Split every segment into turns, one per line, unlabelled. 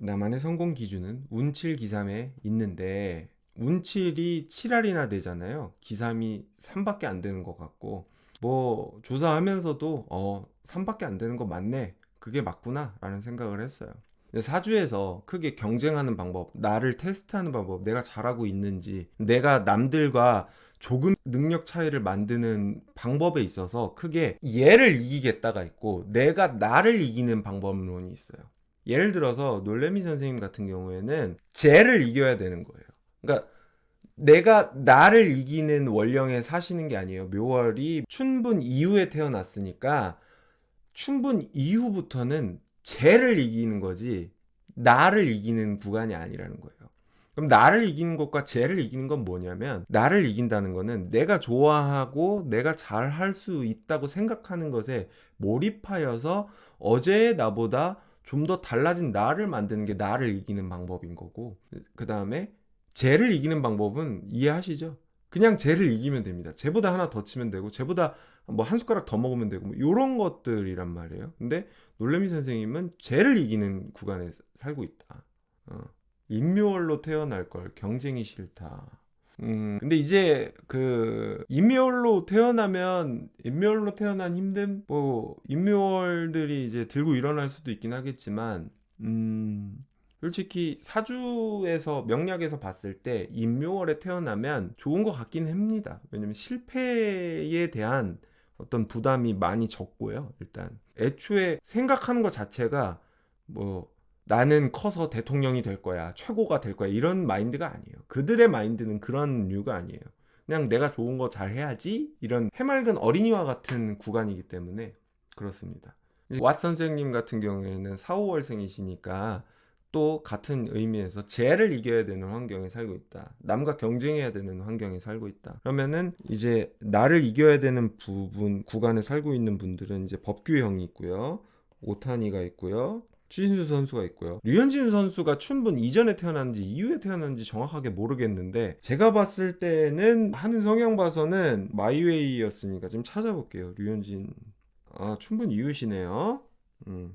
나만의 성공 기준은 운칠 기삼에 있는데 운칠이 7할이나 되잖아요. 기삼이 3밖에 안 되는 것 같고 뭐 조사하면서도 3밖에 안 되는 거 맞네. 그게 맞구나 라는 생각을 했어요. 사주에서 크게 경쟁하는 방법, 나를 테스트하는 방법, 내가 잘하고 있는지, 내가 남들과 조금 능력 차이를 만드는 방법에 있어서 크게 얘를 이기겠다가 있고 내가 나를 이기는 방법론이 있어요. 예를 들어서 놀래미 선생님 같은 경우에는 쟤를 이겨야 되는 거예요. 그러니까 내가 나를 이기는 원령에 사시는 게 아니에요. 묘월이 춘분 이후에 태어났으니까 춘분 이후부터는 쟤를 이기는 거지 나를 이기는 구간이 아니라는 거예요. 그럼 나를 이기는 것과 쟤를 이기는 건 뭐냐면, 나를 이긴다는 거는 내가 좋아하고 내가 잘 할 수 있다고 생각하는 것에 몰입하여서 어제의 나보다 좀 더 달라진 나를 만드는 게 나를 이기는 방법인 거고, 그 다음에 쟤를 이기는 방법은 이해하시죠? 그냥 쟤를 이기면 됩니다. 쟤보다 하나 더 치면 되고 쟤보다 뭐 한 숟가락 더 먹으면 되고 뭐 이런 것들이란 말이에요. 근데 놀래미 선생님은 쟤를 이기는 구간에 살고 있다. 인묘월로 태어날 걸 경쟁이 싫다. 근데 이제 그 인묘월로 태어난 힘든 뭐 인묘월들이 이제 들고 일어날 수도 있긴 하겠지만, 솔직히 사주에서 명리학에서 봤을 때 인묘월에 태어나면 좋은 것 같긴 합니다. 왜냐면 실패에 대한 어떤 부담이 많이 적고요. 일단 애초에 생각하는 것 자체가 뭐 나는 커서 대통령이 될 거야, 최고가 될 거야 이런 마인드가 아니에요. 그들의 마인드는 그런 류가 아니에요. 그냥 내가 좋은 거 잘 해야지 이런 해맑은 어린이와 같은 구간이기 때문에 그렇습니다. 왓 선생님 같은 경우에는 4, 5월생이시니까 또 같은 의미에서 쟤를 이겨야 되는 환경에 살고 있다. 남과 경쟁해야 되는 환경에 살고 있다. 그러면은 이제 나를 이겨야 되는 부분 구간에 살고 있는 분들은 이제 법규형이 있고요. 오타니가 있고요. 추신수 선수가 있고요. 류현진 선수가 춘분 이전에 태어났는지 이후에 태어났는지 정확하게 모르겠는데, 제가 봤을 때는 하는 성향 봐서는 마이웨이였으니까 좀 찾아볼게요. 류현진 춘분 이후시네요.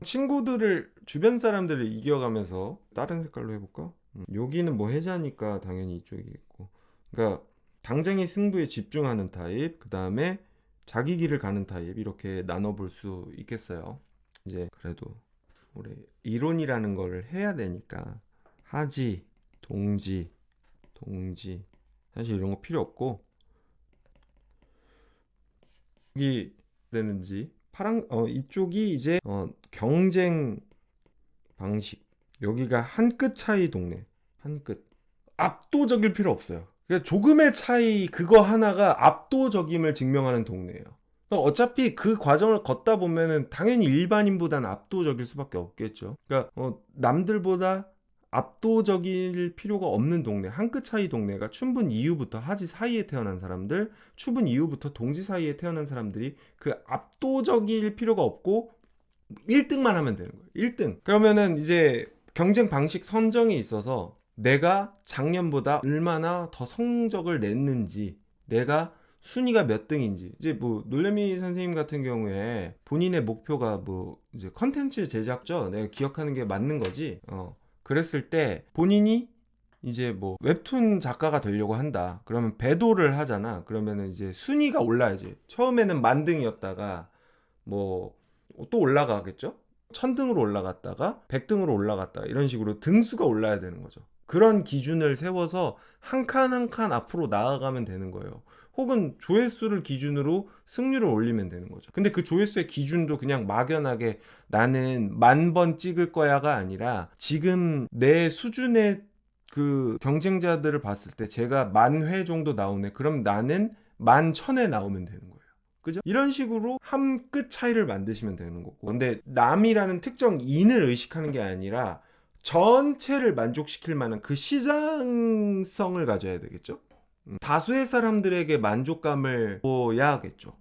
친구들을 주변 사람들을 이겨가면서 다른 색깔로 해볼까? 여기는 뭐 해자니까 당연히 이쪽이겠고, 그러니까 당장의 승부에 집중하는 타입, 그 다음에 자기 길을 가는 타입, 이렇게 나눠볼 수 있겠어요. 이제 그래도 우리 이론이라는 걸 해야 되니까 하지, 동지 사실 이런 거 필요 없고, 여기 되는지 파랑 이쪽이 이제 경쟁 방식, 여기가 한 끗 차이 동네, 한 끗 압도적일 필요 없어요. 그러니까 조금의 차이 그거 하나가 압도적임을 증명하는 동네예요. 어차피 그 과정을 걷다 보면은 당연히 일반인보다는 압도적일 수밖에 없겠죠. 그러니까 남들보다 압도적일 필요가 없는 동네, 한 끗 차이 동네가 춘분 이후부터 하지 사이에 태어난 사람들, 추분 이후부터 동지 사이에 태어난 사람들이 그 압도적일 필요가 없고 1등만 하면 되는 거예요. 1등. 그러면은 이제 경쟁 방식 선정에 있어서 내가 작년보다 얼마나 더 성적을 냈는지, 내가 순위가 몇 등인지, 이제 뭐 놀래미 선생님 같은 경우에 본인의 목표가 뭐 이제 컨텐츠 제작죠. 내가 기억하는 게 맞는 거지. 그랬을 때 본인이 이제 뭐 웹툰 작가가 되려고 한다. 그러면 배도를 하잖아. 그러면은 이제 순위가 올라야지. 처음에는 만등이었다가 뭐 또 올라가겠죠? 1000등으로 올라갔다가 100등으로 올라갔다가 이런 식으로 등수가 올라야 되는 거죠. 그런 기준을 세워서 한 칸 한 칸 앞으로 나아가면 되는 거예요. 혹은 조회수를 기준으로 승률을 올리면 되는 거죠. 근데 그 조회수의 기준도 그냥 막연하게 나는 10,000번 찍을 거야가 아니라, 지금 내 수준의 그 경쟁자들을 봤을 때 제가 10,000회 정도 나오네. 그럼 나는 11,000회 나오면 되는 거예요. 그죠? 이런 식으로 한 끗 차이를 만드시면 되는 거고. 근데 남이라는 특정 인을 의식하는 게 아니라 전체를 만족시킬 만한 그 시장성을 가져야 되겠죠? 다수의 사람들에게 만족감을 줘야겠죠.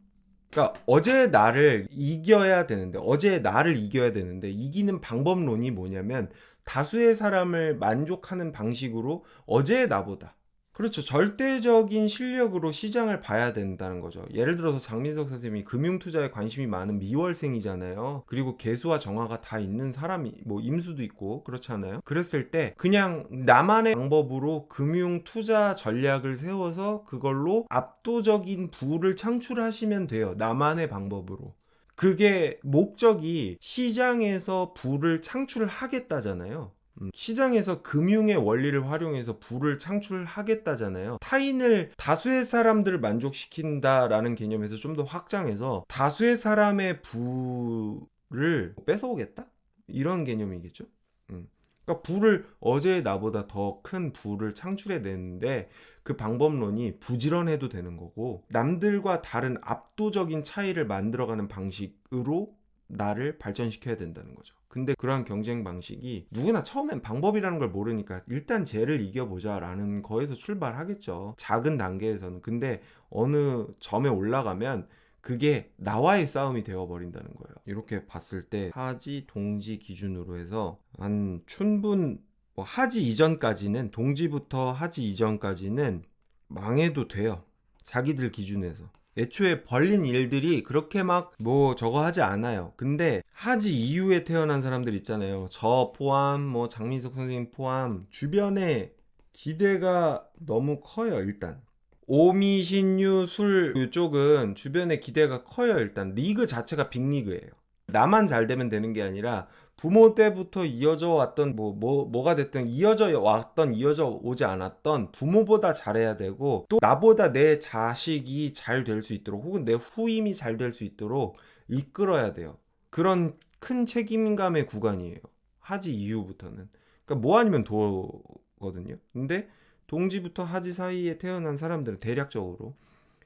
그러니까 어제 나를 이겨야 되는데 이기는 방법론이 뭐냐면, 다수의 사람을 만족하는 방식으로 어제의 나보다, 그렇죠. 절대적인 실력으로 시장을 봐야 된다는 거죠. 예를 들어서 장민석 선생님이 금융투자에 관심이 많은 미월생이잖아요. 그리고 개수와 정화가 다 있는 사람이 뭐 임수도 있고 그렇잖아요. 그랬을 때 그냥 나만의 방법으로 금융투자 전략을 세워서 그걸로 압도적인 부를 창출하시면 돼요. 나만의 방법으로. 그게 목적이 시장에서 부를 창출하겠다잖아요. 시장에서 금융의 원리를 활용해서 부를 창출하겠다잖아요. 타인을 다수의 사람들을 만족시킨다라는 개념에서 좀 더 확장해서 다수의 사람의 부를 뺏어오겠다? 이런 개념이겠죠. 그러니까 부를 어제의 나보다 더 큰 부를 창출해내는데 그 방법론이 부지런해도 되는 거고 남들과 다른 압도적인 차이를 만들어가는 방식으로 나를 발전시켜야 된다는 거죠. 근데 그러한 경쟁 방식이 누구나 처음엔 방법이라는 걸 모르니까 일단 쟤를 이겨보자 라는 거에서 출발하겠죠. 작은 단계에서는. 근데 어느 점에 올라가면 그게 나와의 싸움이 되어버린다는 거예요. 이렇게 봤을 때 하지, 동지 기준으로 해서 한 춘분, 뭐 하지 이전까지는, 동지부터 하지 이전까지는 망해도 돼요. 자기들 기준에서. 애초에 벌린 일들이 그렇게 막 뭐 저거 하지 않아요. 근데 하지 이후에 태어난 사람들 있잖아요. 저 포함, 뭐 장민석 선생님 포함 주변에 기대가 너무 커요. 일단 오미, 신유, 술 이쪽은 주변에 기대가 커요. 일단 리그 자체가 빅리그예요. 나만 잘 되면 되는 게 아니라 부모 때부터 이어져 왔던 뭐가 됐든 이어져 왔던 이어져 오지 않았던 부모보다 잘해야 되고 또 나보다 내 자식이 잘 될 수 있도록 혹은 내 후임이 잘 될 수 있도록 이끌어야 돼요. 그런 큰 책임감의 구간이에요. 하지 이후부터는. 그러니까 뭐 아니면 도거든요. 근데 동지부터 하지 사이에 태어난 사람들은 대략적으로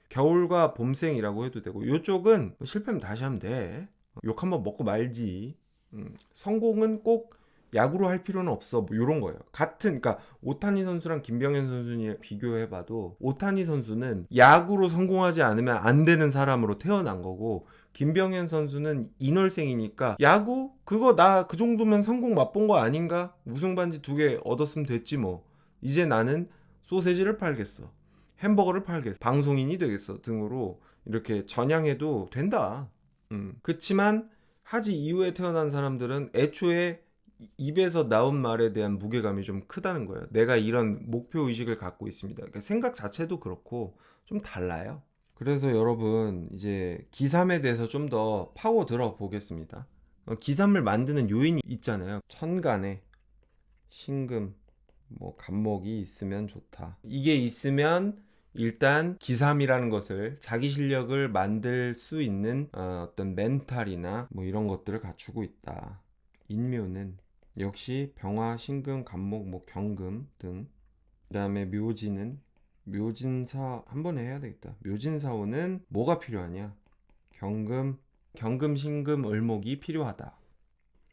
겨울과 봄생이라고 해도 되고 요쪽은 실패하면 다시 하면 돼. 욕 한번 먹고 말지. 성공은 꼭 야구로 할 필요는 없어. 뭐 이런 거예요. 같은 그러니까 오타니 선수랑 김병현 선수를 비교해봐도 오타니 선수는 야구로 성공하지 않으면 안 되는 사람으로 태어난 거고 김병현 선수는 인월생이니까 야구 그거 나 그 정도면 성공 맛본 거 아닌가? 우승 반지 2개 얻었으면 됐지 뭐. 이제 나는 소세지를 팔겠어. 햄버거를 팔겠어. 방송인이 되겠어. 등으로 이렇게 전향해도 된다. 그치만 하지 이후에 태어난 사람들은 애초에 입에서 나온 말에 대한 무게감이 좀 크다는 거예요. 내가 이런 목표 의식을 갖고 있습니다. 그러니까 생각 자체도 그렇고 좀 달라요. 그래서 여러분 이제 기삼에 대해서 좀 더 파고 들어 보겠습니다. 기삼을 만드는 요인이 있잖아요. 천간에 신금, 뭐 간목이 있으면 좋다. 이게 있으면 일단 기삼이라는 것을 자기 실력을 만들 수 있는 어떤 멘탈이나 뭐 이런 것들을 갖추고 있다. 인묘는 역시 병화, 신금, 간목, 뭐 경금 등. 그다음에 묘지는 묘진사 한 번에 해야 되겠다. 묘진사오는 뭐가 필요하냐? 경금, 신금, 을목이 필요하다.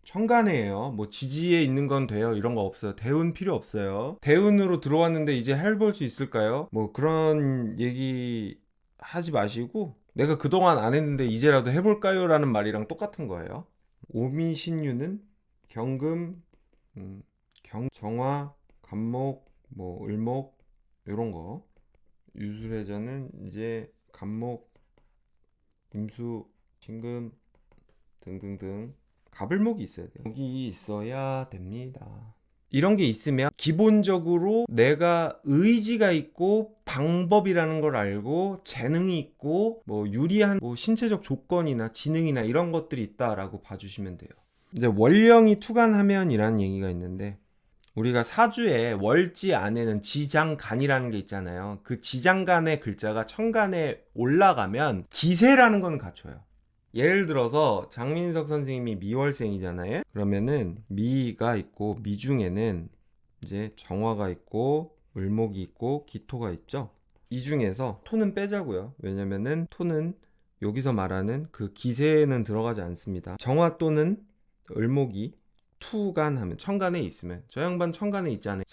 천간에요. 뭐 지지에 있는 건 돼요. 이런 거 없어요. 대운 필요 없어요. 대운으로 들어왔는데 이제 해볼 수 있을까요? 뭐 그런 얘기 하지 마시고 내가 그동안 안 했는데 이제라도 해볼까요? 라는 말이랑 똑같은 거예요. 오미신유는 경금, 정화, 간목, 뭐 을목 이런 거. 유술회전은 이제 간목, 임수, 신금 등등등. 가불목이 있어야 돼요. 목이 있어야 됩니다. 이런 게 있으면 기본적으로 내가 의지가 있고 방법이라는 걸 알고 재능이 있고 뭐 유리한 뭐 신체적 조건이나 지능이나 이런 것들이 있다라고 봐주시면 돼요. 이제 월령이 투간하면이라는 얘기가 있는데 우리가 사주에 월지 안에는 지장간이라는 게 있잖아요. 그 지장간의 글자가 천간에 올라가면 기세라는 건 갖춰요. 예를 들어서 장민석 선생님이 미월생이잖아요. 그러면은 미가 있고 미 중에는 이제 정화가 있고 을목이 있고 기토가 있죠. 이 중에서 토는 빼자고요. 왜냐면은 토는 여기서 말하는 그 기세에는 들어가지 않습니다. 정화 또는 을목이 투간 하면 천간에 있으면 저 양반 천간에 있잖아요.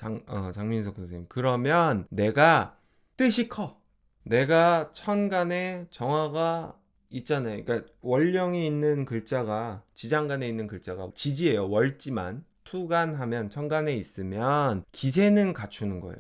장민석 선생님. 그러면 내가 뜻이 커. 내가 천간에 정화가 있잖아요. 그러니까 월령이 있는 글자가 지장간에 있는 글자가 지지예요. 월지만 투간 하면 천간에 있으면 기세는 갖추는 거예요.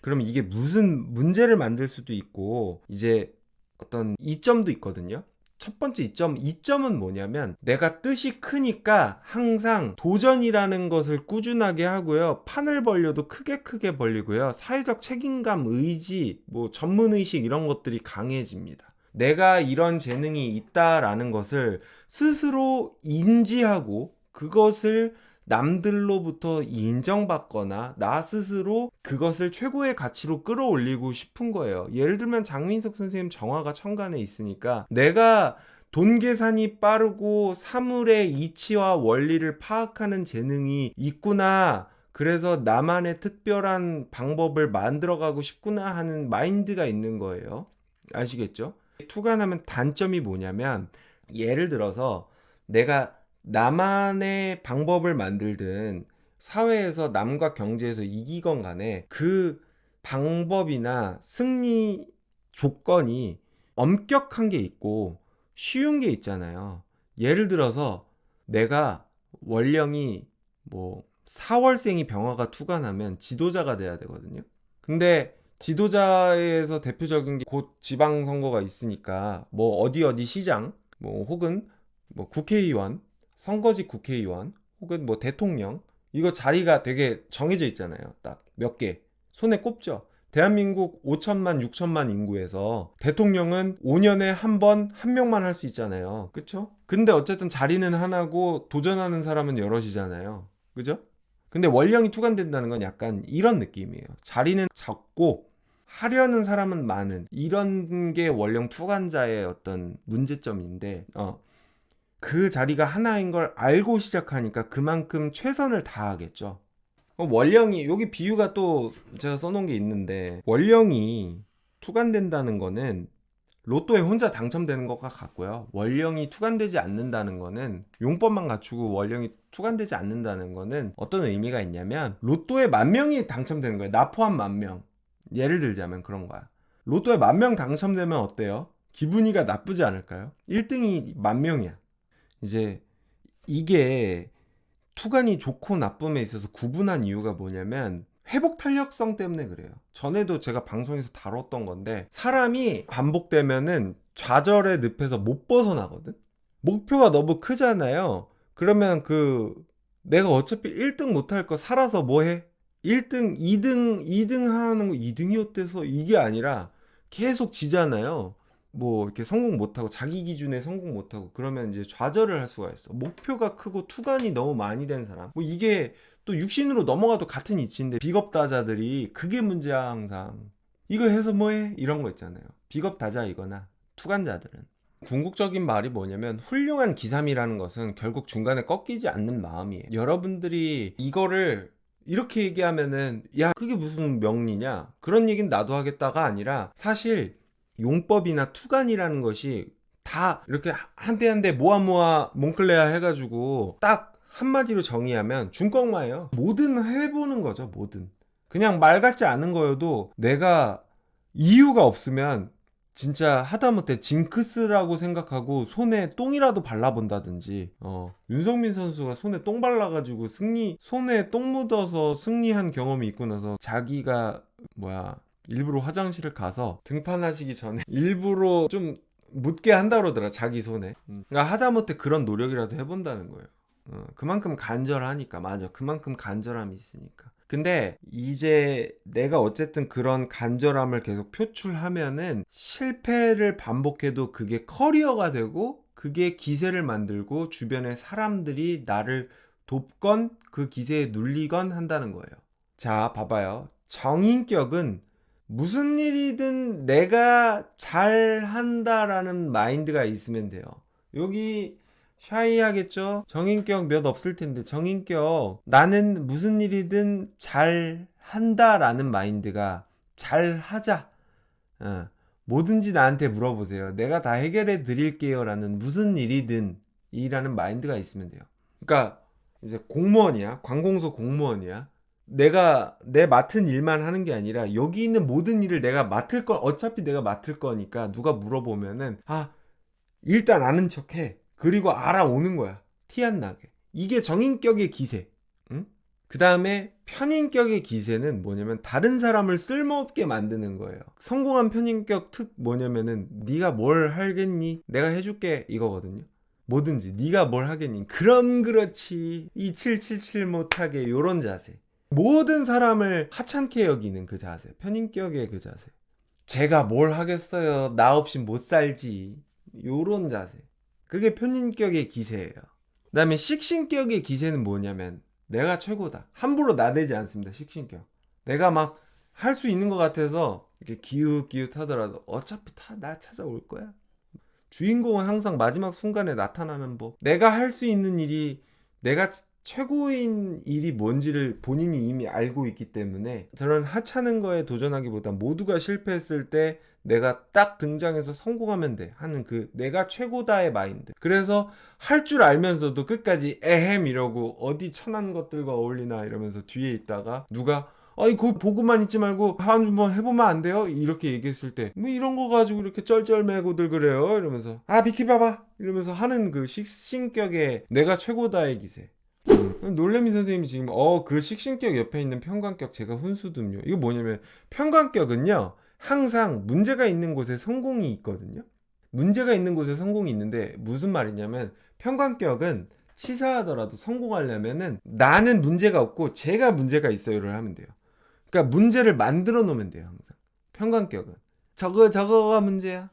그럼 이게 무슨 문제를 만들 수도 있고 이제 어떤 이점도 있거든요. 첫 번째 이점은 뭐냐면 내가 뜻이 크니까 항상 도전이라는 것을 꾸준하게 하고요. 판을 벌려도 크게 벌리고요. 사회적 책임감, 의지, 뭐 전문의식 이런 것들이 강해집니다. 내가 이런 재능이 있다라는 것을 스스로 인지하고 그것을 남들로부터 인정받거나 나 스스로 그것을 최고의 가치로 끌어올리고 싶은 거예요. 예를 들면 장민석 선생님 정화가 천간에 있으니까 내가 돈 계산이 빠르고 사물의 이치와 원리를 파악하는 재능이 있구나. 그래서 나만의 특별한 방법을 만들어가고 싶구나 하는 마인드가 있는 거예요. 아시겠죠? 투간하면 단점이 뭐냐면 예를 들어서 내가 나만의 방법을 만들든 사회에서 남과 경제에서 이기건 간에 그 방법이나 승리 조건이 엄격한 게 있고 쉬운 게 있잖아요. 예를 들어서 내가 원령이 뭐 4월생이 병화가 투간하면 지도자가 돼야 되거든요. 근데 지도자에서 대표적인 게 곧 지방선거가 있으니까 뭐 어디 시장 뭐 혹은 뭐 국회의원 선거직 국회의원 혹은 뭐 대통령 이거 자리가 되게 정해져 있잖아요. 딱 몇 개 손에 꼽죠. 대한민국 5천만 6천만 인구에서 대통령은 5년에 한 번 한 명만 할 수 있잖아요. 그쵸? 근데 어쨌든 자리는 하나고 도전하는 사람은 여럿이잖아요. 그죠? 근데 원령이 투간된다는 건 약간 이런 느낌이에요. 자리는 적고 하려는 사람은 많은 이런 게 원령 투간자의 어떤 문제점인데 그 자리가 하나인 걸 알고 시작하니까 그만큼 최선을 다하겠죠. 원령이 여기 비유가 또 제가 써놓은 게 있는데 원령이 투간된다는 거는 로또에 혼자 당첨되는 것과 같고요. 원령이 투간되지 않는다는 거는 용법만 갖추고 원령이 투간되지 않는다는 거는 어떤 의미가 있냐면 로또에 10,000명이 당첨되는 거예요. 나 포함 10,000명. 예를 들자면 그런 거야. 로또에 10,000명 당첨되면 어때요? 기분이가 나쁘지 않을까요? 1등이 10,000명이야. 이제 이게 투간이 좋고 나쁨에 있어서 구분한 이유가 뭐냐면 회복 탄력성 때문에 그래요. 전에도 제가 방송에서 다뤘던 건데 사람이 반복되면은 좌절의 늪에서 못 벗어나거든. 목표가 너무 크잖아요. 그러면 내가 어차피 1등 못할 거 살아서 뭐 해? 1등, 2등 하는 거 2등이 어때서 이게 아니라 계속 지잖아요. 뭐 이렇게 성공 못하고 자기 기준에 성공 못하고 그러면 이제 좌절을 할 수가 있어. 목표가 크고 투간이 너무 많이 된 사람. 뭐 이게 또 육신으로 넘어가도 같은 이치인데 비겁다자들이 그게 문제야 항상. 이거 해서 뭐해? 이런 거 있잖아요. 비겁다자이거나 투간자들은. 궁극적인 말이 뭐냐면 훌륭한 기삼이라는 것은 결국 중간에 꺾이지 않는 마음이에요. 여러분들이 이거를 이렇게 얘기하면은 야 그게 무슨 명리냐 그런 얘기는 나도 하겠다가 아니라 사실 용법이나 투간이라는 것이 다 이렇게 한 대 한 대 모아 몽클레아 해가지고 딱 한마디로 정의하면 중꺾마예요. 뭐든 해보는 거죠. 뭐든 그냥 말 같지 않은 거여도 내가 이유가 없으면 진짜 하다못해 징크스라고 생각하고 손에 똥이라도 발라본다든지 윤석민 선수가 손에 똥 발라가지고 손에 똥 묻어서 승리한 경험이 있고 나서 자기가 일부러 화장실을 가서 등판하시기 전에 일부러 좀 묻게 한다 그러더라 자기 손에. 그러니까 하다못해 그런 노력이라도 해본다는 거예요. 그만큼 간절하니까. 맞아, 그만큼 간절함이 있으니까. 근데 이제 내가 어쨌든 그런 간절함을 계속 표출하면은 실패를 반복해도 그게 커리어가 되고 그게 기세를 만들고 주변의 사람들이 나를 돕건 그 기세에 눌리건 한다는 거예요. 자, 봐봐요. 정인격은 무슨 일이든 내가 잘한다라는 마인드가 있으면 돼요. 여기 샤이하겠죠? 정인격 몇 없을 텐데 정인격 나는 무슨 일이든 잘한다라는 마인드가 잘하자. 뭐든지 나한테 물어보세요. 내가 다 해결해 드릴게요 라는 무슨 일이든 이라는 마인드가 있으면 돼요. 그러니까 이제 공무원이야. 관공서 공무원이야. 내가 내 맡은 일만 하는 게 아니라 여기 있는 모든 일을 내가 어차피 내가 맡을 거니까 누가 물어보면은 일단 아는 척해. 그리고 알아오는 거야. 티 안 나게. 이게 정인격의 기세. 응? 그 다음에 편인격의 기세는 뭐냐면 다른 사람을 쓸모없게 만드는 거예요. 성공한 편인격 특 뭐냐면은 네가 뭘 하겠니? 내가 해줄게 이거거든요. 뭐든지 네가 뭘 하겠니? 그럼 그렇지. 2777 못하게 요런 자세. 모든 사람을 하찮게 여기는 그 자세. 편인격의 그 자세. 제가 뭘 하겠어요. 나 없이 못 살지. 요런 자세. 그게 편인격의 기세예요. 그 다음에 식신격의 기세는 뭐냐면 내가 최고다. 함부로 나대지 않습니다. 식신격. 내가 막 할 수 있는 것 같아서 이렇게 기웃기웃 하더라도 어차피 다 나 찾아올 거야. 주인공은 항상 마지막 순간에 나타나는 법. 내가 할 수 있는 일이 내가 최고인 일이 뭔지를 본인이 이미 알고 있기 때문에 저는 하찮은 거에 도전하기보다 모두가 실패했을 때 내가 딱 등장해서 성공하면 돼 하는 그 내가 최고다의 마인드. 그래서 할 줄 알면서도 끝까지 에헴 이러고 어디 천한 것들과 어울리나 이러면서 뒤에 있다가 누가 아이 그거 보고만 있지 말고 한번 해보면 안 돼요? 이렇게 얘기했을 때 뭐 이런 거 가지고 이렇게 쩔쩔매고들 그래요? 이러면서 아 비키봐봐 이러면서 하는 그 식신격의 내가 최고다의 기세. 놀래미 선생님이 지금 그 식신격 옆에 있는 편관격 제가 훈수듬요. 이거 뭐냐면 편관격은요 항상 문제가 있는 곳에 성공이 있거든요. 문제가 있는 곳에 성공이 있는데 무슨 말이냐면 편관격은 치사하더라도 성공하려면은 나는 문제가 없고 제가 문제가 있어요를 하면 돼요. 그러니까 문제를 만들어 놓으면 돼요. 항상 편관격은 저거가 문제야.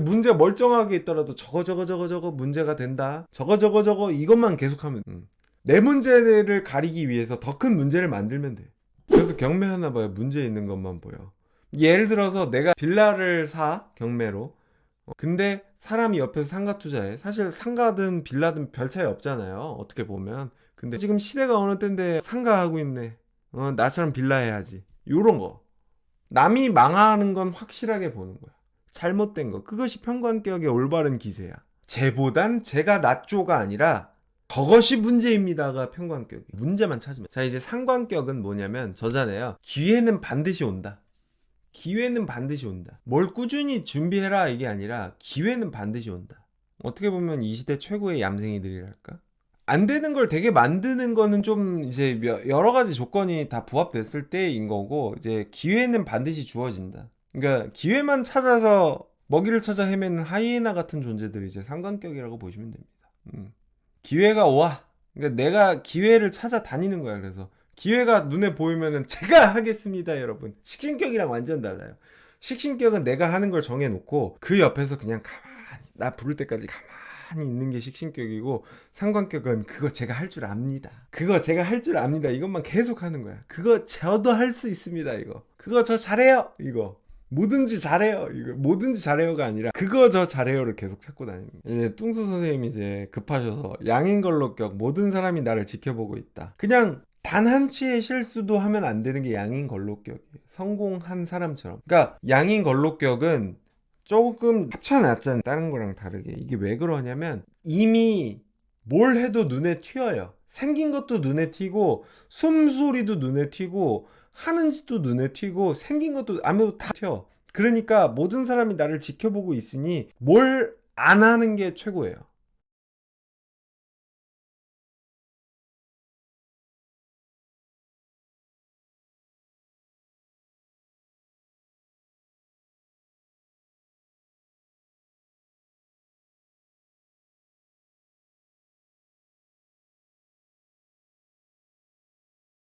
문제 멀쩡하게 있더라도 저거 문제가 된다. 저거 이것만 계속하면 내 문제를 가리기 위해서 더 큰 문제를 만들면 돼. 그래서 경매 하나 봐요. 문제 있는 것만 보여. 예를 들어서 내가 빌라를 사 경매로. 근데 사람이 옆에서 상가 투자해. 사실 상가든 빌라든 별 차이 없잖아요. 어떻게 보면. 근데 지금 시대가 어느 때인데 상가 하고 있네. 나처럼 빌라 해야지. 요런 거. 남이 망하는 건 확실하게 보는 거야. 잘못된 거. 그것이 편관격의 올바른 기세야. 쟤보단 제가 낫죠가 아니라 저것이 문제입니다가 편관격. 문제만 찾으면. 자, 이제 상관격은 뭐냐면 저잖아요. 기회는 반드시 온다. 기회는 반드시 온다. 뭘 꾸준히 준비해라 이게 아니라 기회는 반드시 온다. 어떻게 보면 이 시대 최고의 얌생이들이랄까? 안 되는 걸 되게 만드는 거는 좀 이제 여러 가지 조건이 다 부합됐을 때인 거고 이제 기회는 반드시 주어진다. 그러니까 기회만 찾아서 먹이를 찾아 헤매는 하이에나 같은 존재들이 이제 상관격이라고 보시면 됩니다. 기회가 와. 그러니까 내가 기회를 찾아다니는 거야. 그래서 기회가 눈에 보이면은 제가 하겠습니다, 여러분. 식신격이랑 완전 달라요. 식신격은 내가 하는 걸 정해놓고 그 옆에서 그냥 가만히 나 부를 때까지 가만히 있는 게 식신격이고 상관격은 그거 제가 할 줄 압니다. 그거 제가 할 줄 압니다. 이것만 계속 하는 거야. 그거 저도 할 수 있습니다. 이거. 그거 저 잘해요. 이거. 뭐든지 잘해요. 이거 뭐든지 잘해요가 아니라 그거 저 잘해요를 계속 찾고 다니는 거예요. 이제 뚱수 선생님이 이제 급하셔서 양인걸록격 모든 사람이 나를 지켜보고 있다. 그냥 단 한치의 실수도 하면 안 되는 게 양인걸록격이에요. 성공한 사람처럼. 그러니까 양인걸록격은 조금 합쳐놨잖아요. 다른 거랑 다르게. 이게 왜 그러냐면 이미 뭘 해도 눈에 튀어요. 생긴 것도 눈에 튀고 숨소리도 눈에 튀고 하는 짓도 눈에 튀고 생긴 것도 아무도 다 튀어. 그러니까 모든 사람이 나를 지켜보고 있으니 뭘 안 하는 게 최고예요.